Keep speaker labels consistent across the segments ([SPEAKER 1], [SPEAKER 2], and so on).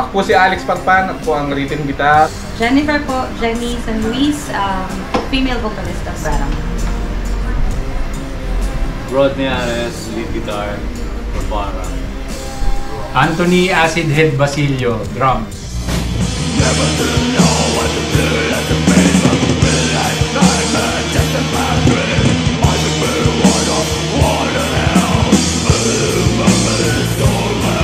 [SPEAKER 1] Ako po si Alex Pagpan, ako po ang rhythm guitar.
[SPEAKER 2] Jennifer po, Jenny San Luis, female vocalist of Paramount.
[SPEAKER 3] Rodney Ares, lead guitar for Paramount.
[SPEAKER 4] Anthony Acid Head Basilio, drums.
[SPEAKER 5] Never to know what to do at the base of the midnight nightmare. Just a bad dream. I should be one of one and hell. Remember this old man.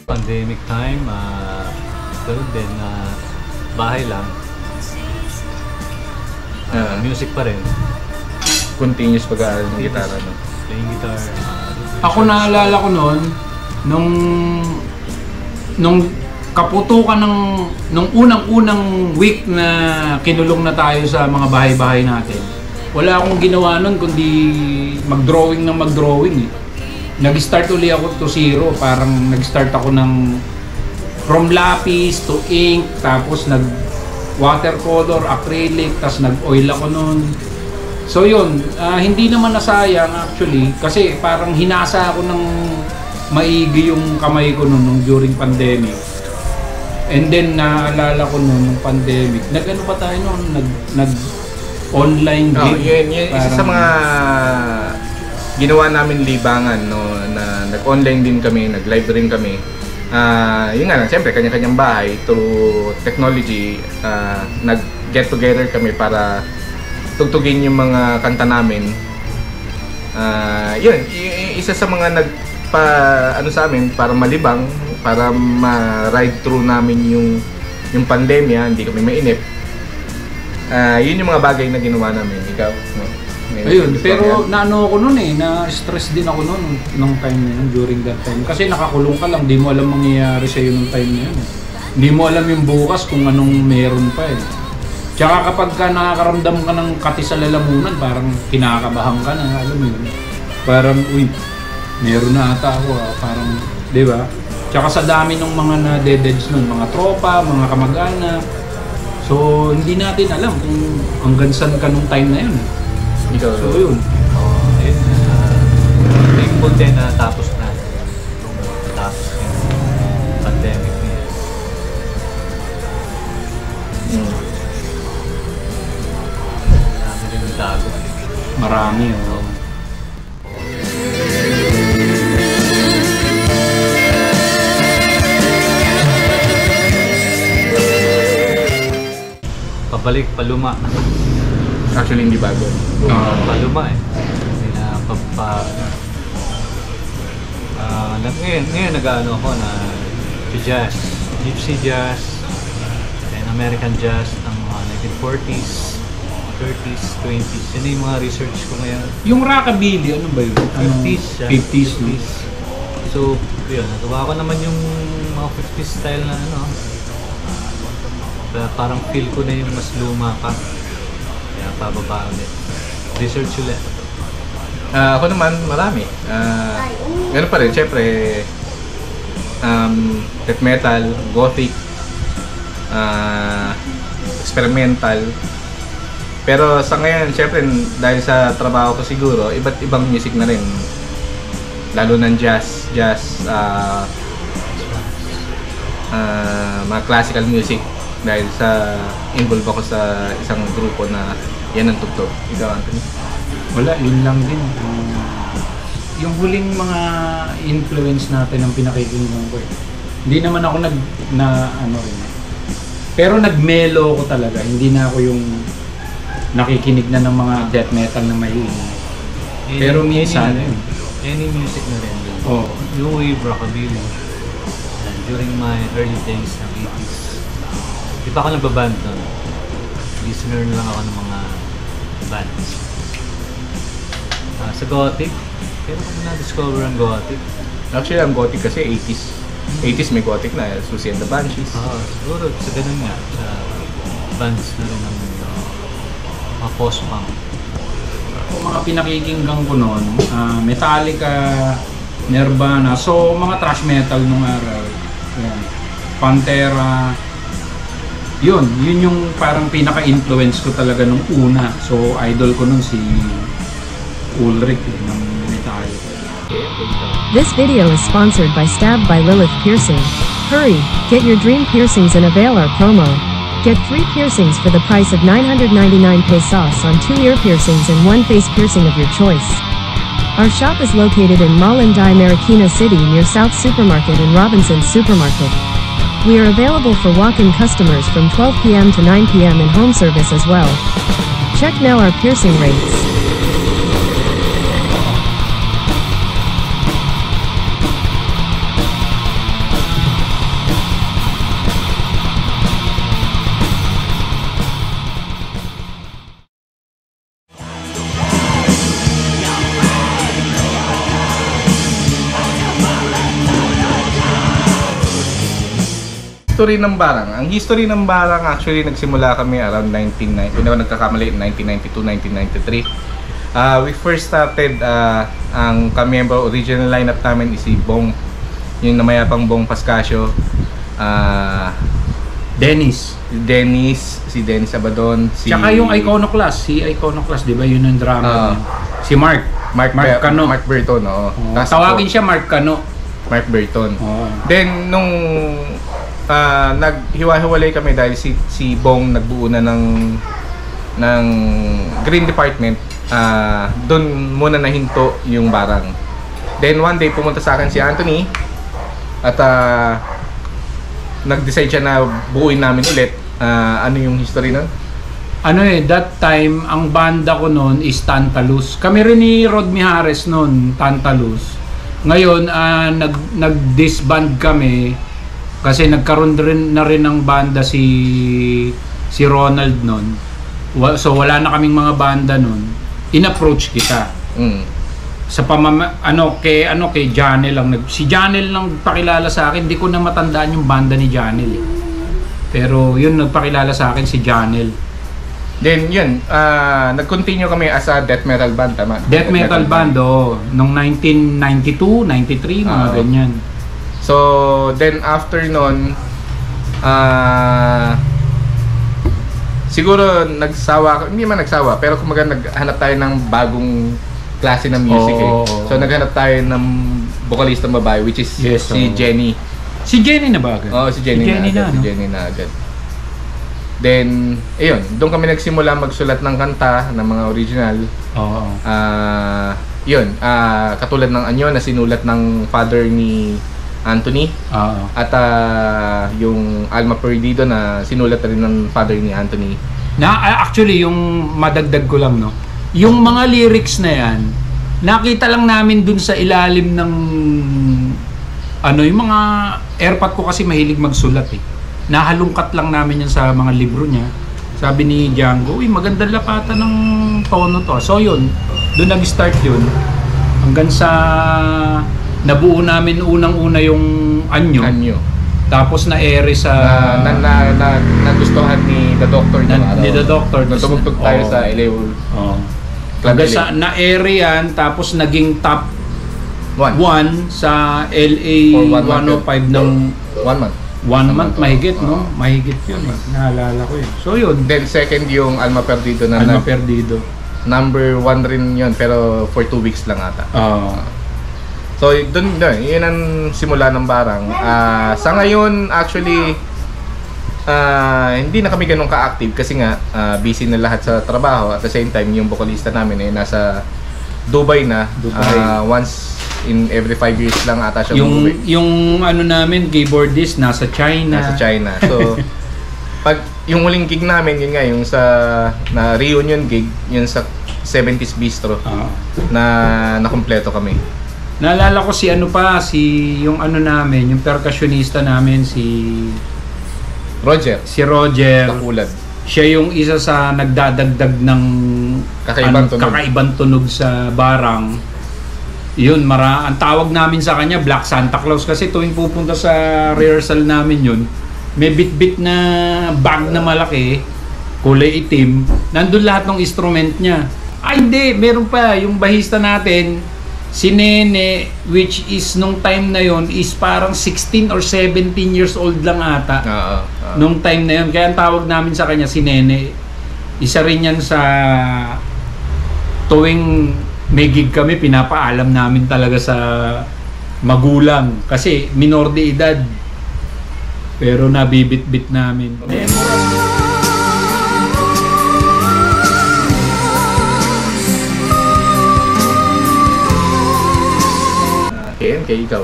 [SPEAKER 3] Pandemic time, ganoon din na bahay lang. Music pa rin.
[SPEAKER 1] Continuous pag-aaral ng gitara. No?
[SPEAKER 3] Playing guitar.
[SPEAKER 4] Ako naalala ko noon, nung kaputukan nung unang-unang week na kinulong na tayo sa mga bahay-bahay natin. Wala akong ginawa noon kundi mag-drawing ng mag-drawing eh. Nag-start uli ako to zero, parang nag-start ako ng from lapis to ink, tapos watercolor, acrylic, tapos nag-oil ako noon. So yun, hindi naman nasayang actually kasi parang hinasa ako ng maigi yung kamay ko noon during pandemic. And then naalala ko noon ng pandemic, nag-ano pa tayo noon, nag-online gig.
[SPEAKER 1] Yun, isa sa mga ginawa namin libangan, no, na nag-online din kami, nag-live rin kami. Yun nga lang, siyempre kanya-kanyang bahay through technology, nag-get together kami para tugtugin yung mga kanta namin. Yun, isa sa mga ano sa amin para malibang, para ma-ride through namin yung pandemya, hindi kami mainip. Yun yung mga bagay na ginawa namin. Ikaw, no?
[SPEAKER 4] Ayun, pero naano ako noon eh, na-stress din ako noon nung time na yun, during that time. Kasi nakakulong ka lang, di mo alam mangyayari sa'yo nung time na yun. Hindi mo alam yung bukas kung anong meron pa eh. Tsaka kapag ka nakakaramdam ka ng kati sa lalamunan, parang kinakabahan ka na, alam mo yun. Parang, uy, meron na ata ako parang, di ba? Tsaka sa dami ng mga na-deadeds nun, mga tropa, mga kamag-anak. So, hindi natin alam kung hanggang saan ka nung time na yun. So yun.
[SPEAKER 3] Thankful din na tapos na. Tapos yung pandemic niya. Marami rin yung tago.
[SPEAKER 4] Marami oh.
[SPEAKER 3] Pabalik, paluma.
[SPEAKER 1] Actually, hindi bago.
[SPEAKER 3] Paluma eh. Kasi ngayon nag-ano ako na jazz, gypsy jazz, and American jazz ng mga 1940s, 30s, 20s. Yun yung mga research ko ngayon.
[SPEAKER 4] Yung rockabilly, ano ba yun?
[SPEAKER 3] 50s siya.
[SPEAKER 4] 50s, no?
[SPEAKER 3] 50s. So, yun, nagawa ko naman yung mga 50s style na ano. Parang feel ko na yung mas luma pa. Kaya pababa ulit. Research ulit.
[SPEAKER 1] Ako naman, marami. Ganun pa rin, syempre, death metal, gothic, experimental. Pero sa ngayon, syempre, dahil sa trabaho ko siguro, iba't ibang music na rin. Lalo ng jazz, mga classical music. Dahil sa involve ako sa isang grupo na yan ang tugtog. Ikaw, Anthony?
[SPEAKER 4] Wala, yun lang din. Yung huling mga influence natin ang pinakikinggan ko. Hindi naman ako ano rin. Pero nag-mellow ko talaga. Hindi na ako yung nakikinig na ng mga death metal na may Pero minsan,
[SPEAKER 3] any music na rin.
[SPEAKER 4] oh,
[SPEAKER 3] New wave, rockabilly. During my early days ng 80s. Di pa ako nagbaband nun. Listener na lang ako ng mga bands. Sa gothic, kaya ko na-discover ang gothic.
[SPEAKER 1] Actually, ang gothic kasi 80s. 80s may gothic na, Susie and the Banshees.
[SPEAKER 3] Siguro sa ganun nga, sa bands na rin ng mga post-punk.
[SPEAKER 4] Yung mga pinakikinggan ko noon, Metallica, Nirvana, so mga thrash metal nung araw. Yan. Pantera. Yun yung parang pinaka-influence ko talaga nung una. So idol ko nun si Ulrich ng Metallica.
[SPEAKER 6] This video is sponsored by Stabbed by Lilith Piercing. Hurry, get your dream piercings and avail our promo. Get 3 piercings for the price of 999 pesos on 2 ear piercings and 1 face piercing of your choice. Our shop is located in Malinday, Marikina City near South Supermarket and Robinson's Supermarket. We are available for walk-in customers from 12 p.m. to 9 p.m. and home service as well. Check now our piercing rates.
[SPEAKER 1] History ng Barang. Ang history ng Barang actually nagsimula kami around 1990. Kung ako nagkakamali, 1992, 1993. We first started ang ka-member original lineup namin is si Bong, yung namayapang Bong Pascasio,
[SPEAKER 4] Dennis.
[SPEAKER 1] si Dennis Abadon,
[SPEAKER 4] Tsaka yung Iconoclast, si Iconoclast, di ba yun yung drama? Si Mark Cano.
[SPEAKER 1] Mark Burton, oo.
[SPEAKER 4] Tawagin siya Mark Cano.
[SPEAKER 1] Mark Burton.
[SPEAKER 4] Oo.
[SPEAKER 1] Then nung naghiwa-hiwalay kami dahil si Bong nagbuo na ng Green Department, doon muna nahinto yung Barang. Then one day pumunta sa akin si Anthony at nag-decide siya na buuin namin ulit. Ano yung history nun?
[SPEAKER 4] That time, ang banda ko noon is Tantalus. Kami rin ni Rod Mijares noon, Tantalus. Ngayon, nag-disband kami kasi nagkaroon na rin ng banda si Ronald noon. So wala na kaming mga banda noon. In-approach kita. Sa kay Janel lang. Si Janel lang pakilala sa akin. Hindi ko na matandaan yung banda ni Janel eh. Pero yun, nagpakilala sa akin si Janel.
[SPEAKER 1] Then yun, nag-continue kami as a death metal band, tama?
[SPEAKER 4] Death metal band, nung 1992, 93, mga ganyan.
[SPEAKER 1] So, then after nun, siguro hindi man nagsawa, pero kumaga naghanap tayo ng bagong klase ng music So, naghanap tayo ng vocalista babae, which is si Jenny.
[SPEAKER 4] Si Jenny na ba agad?
[SPEAKER 1] Si Jenny na agad. Then, doon kami nagsimula magsulat ng kanta, ng mga original. Katulad ng Anyo na sinulat ng father ni Anthony. At yung Alma Perdido na sinulat rin ng father ni Anthony.
[SPEAKER 4] Actually, yung madagdag ko lang, yung mga lyrics na yan, nakita lang namin dun sa ilalim ng yung mga airpot ko kasi mahilig magsulat eh. Nahalungkat lang namin yan sa mga libro niya, Sabi ni Django, uy, magandang lapatan ng tono to. So yun, doon nag-start yun. Hanggang sa nabuo namin unang-una yung anyo. Tapos na-ere sa...
[SPEAKER 1] nagustuhan ni The Doctor.
[SPEAKER 4] Ni The Doctor.
[SPEAKER 1] Nung tumugtog tayo sa LA.
[SPEAKER 4] Hanggang sa na-ere yan, tapos naging top 1 sa LA 105 ng
[SPEAKER 1] 1 month.
[SPEAKER 4] 1 month mahigit, no? Mahigit yun, naalala ko yun. So yun.
[SPEAKER 1] Then second yung Alma Perdido na
[SPEAKER 4] Alma Perdido.
[SPEAKER 1] Number 1 rin yun, pero for 2 weeks lang ata. So dun, yun ang simula ng Barang. Sa ngayon, actually, hindi na kami ganun ka-active kasi nga busy na lahat sa trabaho. At the same time, yung vocalista namin nasa Dubai na. Once in every 5 years lang ata siya umuwi.
[SPEAKER 4] Yung ano namin, keyboardist, nasa China.
[SPEAKER 1] So, pag yung huling gig namin, yun nga, yung sa na reunion gig, yun sa 70s Bistro, na nakumpleto kami.
[SPEAKER 4] Naalala ko si yung ano namin, yung percussionista namin, si
[SPEAKER 1] Roger. Takulad.
[SPEAKER 4] Siya yung isa sa nagdadagdag ng kakaibang tunog sa Barang. Yun, ang tawag namin sa kanya Black Santa Claus kasi tuwing pupunta sa rehearsal namin yun, may bit-bit na bag na malaki, kulay itim, nandun lahat ng instrument niya. Hindi, meron pa yung bahista natin, si Nene, which is nung time na yon is parang 16 or 17 years old lang ata. Nung time na yon, kaya ang tawag namin sa kanya si Nene. Isa rin yan sa tuwing may gig kami, pinapaalam namin talaga sa magulang kasi minor de edad, pero nabibit-bit namin.
[SPEAKER 1] Kay ikaw?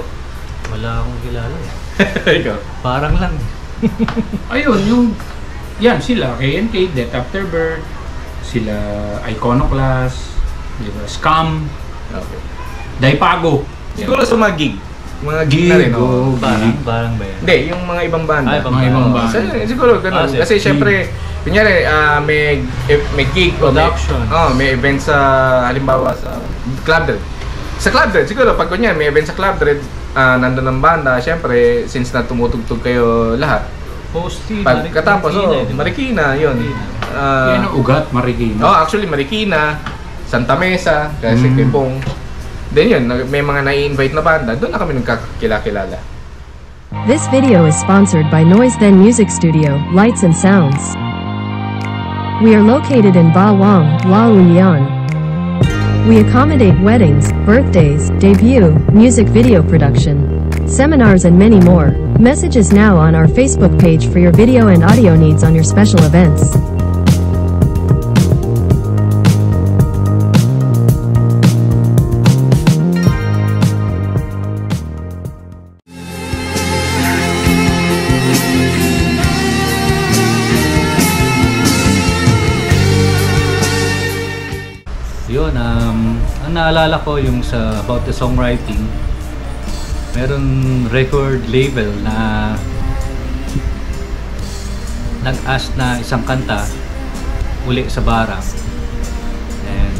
[SPEAKER 3] Wala akong kilala
[SPEAKER 1] Ikaw?
[SPEAKER 3] Parang lang.
[SPEAKER 4] Ayun, sila KNK, Death After Birth, sila Iconoclast, diba? Scam, Daipago.
[SPEAKER 1] Siguro sa mga gig. Mga gig na rin.
[SPEAKER 3] Parang ba yan?
[SPEAKER 1] Hindi, yung mga ibang banda.
[SPEAKER 4] Ibang banda.
[SPEAKER 1] Siguro ganun. Kasi syempre, kunyari, may gig.
[SPEAKER 3] Production.
[SPEAKER 1] May event sa, halimbawa, sa Club Dread. Sa Club Dread, siguro, pag kunyari, may event sa Club Dread, nandun ang banda, syempre, since na tumutugtog kayo lahat, pagkatapos, Marikina, yun.
[SPEAKER 4] Yan ang ugat, Marikina.
[SPEAKER 1] Actually, Marikina, Santa Mesa, kasi Kipong. Then yun, may mga nai-invite na banda, doon na kami nagkakilala.
[SPEAKER 6] This video is sponsored by Noise Then Music Studio, Lights and Sounds. We are located in Bawang, La Union. We accommodate weddings, birthdays, debut, music video production, seminars and many more. Message us now on our Facebook page for your video and audio needs on your special events.
[SPEAKER 3] Yun, ang naalala ko yung sa about the songwriting, meron record label na nag-ask na isang kanta uli sa Barang, and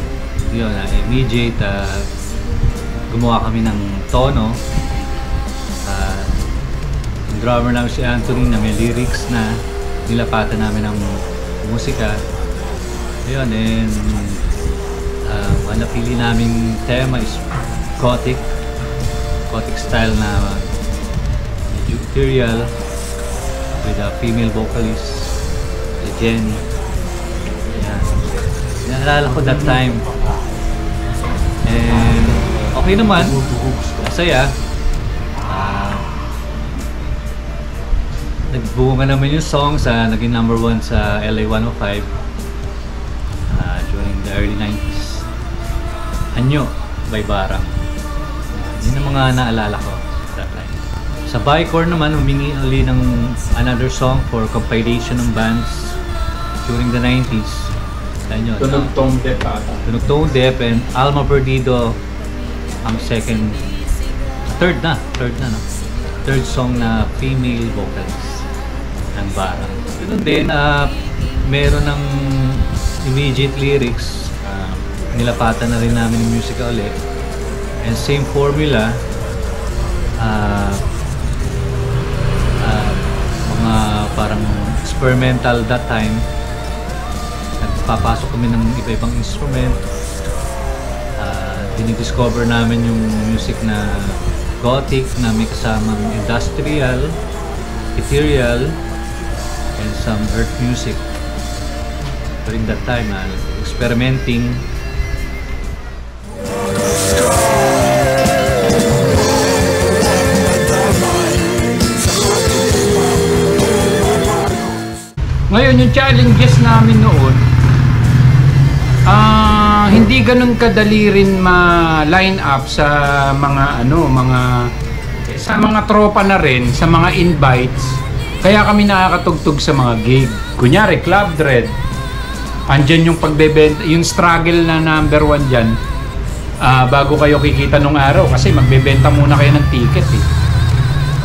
[SPEAKER 3] yun, immediate gumawa kami ng tono. Yung drummer namin si Anthony na may lyrics na nilapatan namin ng musika. Yun, and ang napili naming tema is gothic style na medyo ethereal with a female vocalist, si Jenny. Yan. Naalala ko that time, and okay naman, masaya. Nagbunga naman yung song sa naging number 1 sa LA 105 during the early 90s. Anyo by Barang. Yun ang mga naalala ko that time. Sa Bicor naman, humingi uli ng another song for compilation ng bands during the 90s.
[SPEAKER 4] Tunog Tone Deaf ata.
[SPEAKER 3] Tunog Tone Deaf and Alma Perdido ang third na, no? Third song na female vocalist ng Barang. Ganun din, meron ng immediate lyrics, nilapatan na rin namin yung musical ulit. And same formula, mga parang experimental that time. Nagpapasok kami ng iba-ibang instrument. Dinidiscover namin yung music na gothic na may kasamang industrial, ethereal, and some earth music. During that time, experimenting.
[SPEAKER 4] Ngayon, yung challenges namin noon, hindi ganun kadali rin ma-line up sa mga sa mga tropa na rin, sa mga invites. Kaya kami nakakatugtog sa mga gig. Kunyari, Club Dread. Andyan yung pagbebenta, yung struggle na number 1 dyan. Bago kayo kikita nung araw, kasi magbebenta muna kayo ng ticket eh.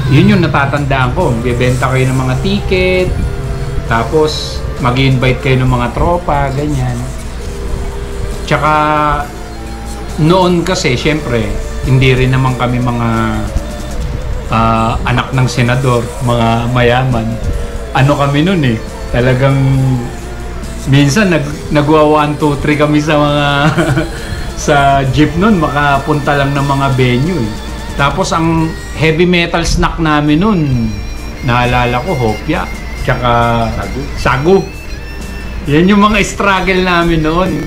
[SPEAKER 4] Yun yung natatandaan ko. Magbebenta kayo ng mga ticket, tapos mag-invite kayo ng mga tropa, ganyan. Tsaka noon kasi syempre hindi rin naman kami mga anak ng senador, mga mayaman. Ano kami noon eh, talagang minsan nagwa 1, 2, 3 kami sa mga sa jeep noon, makapunta lang ng mga venue eh. Tapos ang heavy metal snack namin noon, naalala ko, hopya, tsaka sagu. Yan yung mga struggle namin noon.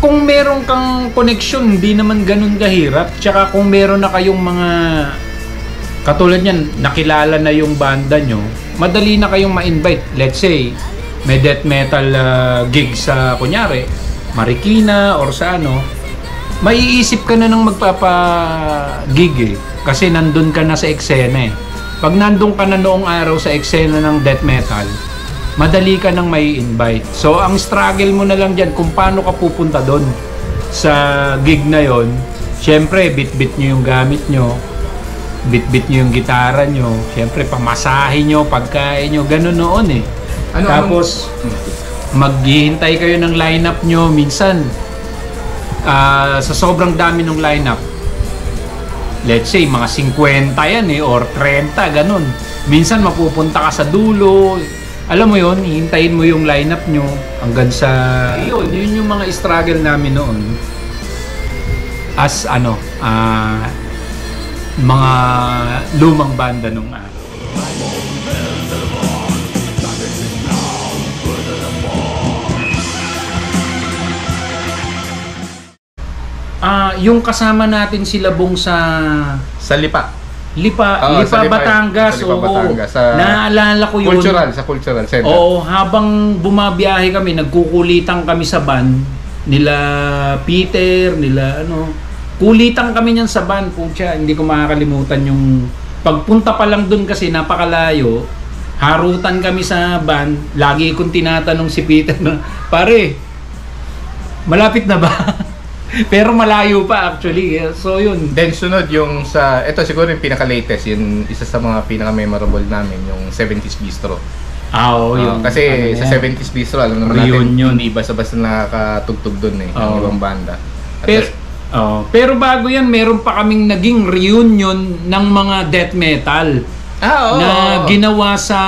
[SPEAKER 4] Kung meron kang connection, hindi naman ganun kahirap. Tsaka kung meron na kayong mga katulad yan, nakilala na yung banda nyo, madali na kayong ma-invite. Let's say, may death metal gig sa, kunyari, Marikina or sa ano, maiisip ka na ng magpapa-gig eh. Kasi nandun ka na sa eksena eh. Pag nandun ka na noong araw sa eksena ng death metal, madali ka nang may invite. So ang struggle mo na lang dyan kung paano ka pupunta doon sa gig na yon. Syempre bit-bit nyo yung gamit nyo, bit-bit nyo yung gitara nyo, syempre pamasahe nyo, pagkain nyo, ganun noon eh. Tapos maghihintay kayo ng lineup nyo. Minsan sa sobrang dami ng lineup, let's say mga 50 yan eh, or 30, ganun. Minsan mapupunta ka sa dulo. Alam mo yon, hihintayin mo yung lineup nyo hanggang sa... Yun yung mga struggle namin noon. As mga lumang banda nung araw. Yung kasama natin sila Bong sa Lipa Batangas. Naalala ko yun.
[SPEAKER 1] Sa cultural center.
[SPEAKER 4] Oo, habang bumabiyahe kami, nagkukulitan kami sa van nila Peter, nila kulitan kami niyan sa van, pucha, hindi ko makakalimutan yung pagpunta pa lang doon kasi napakalayo. Harutan kami sa van, lagi kong tinatanong si Peter na, pare, malapit na ba? Pero malayo pa actually. So yun.
[SPEAKER 1] Then sunod yung ito siguro yung pinaka-latest, yung isa sa mga pinaka-memorable namin, yung 70s Bistro.
[SPEAKER 4] Yun.
[SPEAKER 1] Kasi sa 70s Bistro, alam naman natin, hindi basta-basta nakakatugtog doon eh, ang ibang banda.
[SPEAKER 4] Pero bago yan, meron pa kaming naging reunion ng mga death metal na ginawa sa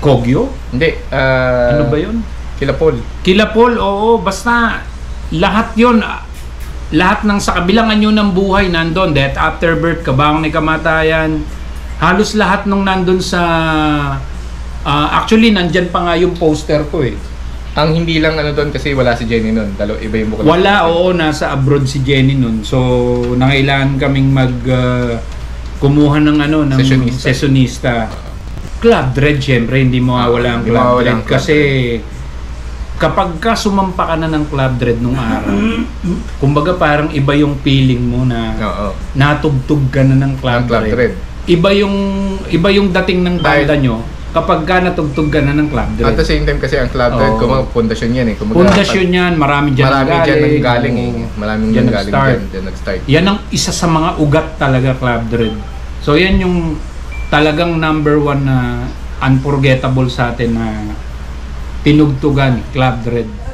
[SPEAKER 4] Kogyo?
[SPEAKER 1] Hindi.
[SPEAKER 4] Ano ba yun? Kilapol, oo. Basta lahat yon, lahat ng sa kabilang anyo ng buhay nandun. Death After Birth, Kabang ni Kamatayan, halos lahat nung nandun sa actually nandyan pa nga yung poster ko eh.
[SPEAKER 1] Ang hindi lang doon kasi wala si Jenny nun, iba yung bukod.
[SPEAKER 4] Wala, oo, nasa abroad si Jenny nun. So nangailangan kaming kumuha ng ng sessionista. Club Dread, syempre hindi mawawala ang Club Dread kasi kapag ka sumampa ka na ng Club Dread nung araw, kumbaga parang iba yung feeling mo na natugtog ka na ng Club Dread. Iba yung dating ng banda nyo kapag ka natugtog ka na ng Club Dread.
[SPEAKER 1] At the same time kasi ang Club Dread, pundasyon yan eh.
[SPEAKER 4] Pundasyon yan, marami dyan
[SPEAKER 1] galing eh. Maraming dyan galing dyan nag-start.
[SPEAKER 4] Yan ang isa sa mga ugat talaga, Club Dread. So yan yung talagang number 1 na unforgettable sa atin na tinugtugan, Club Dread.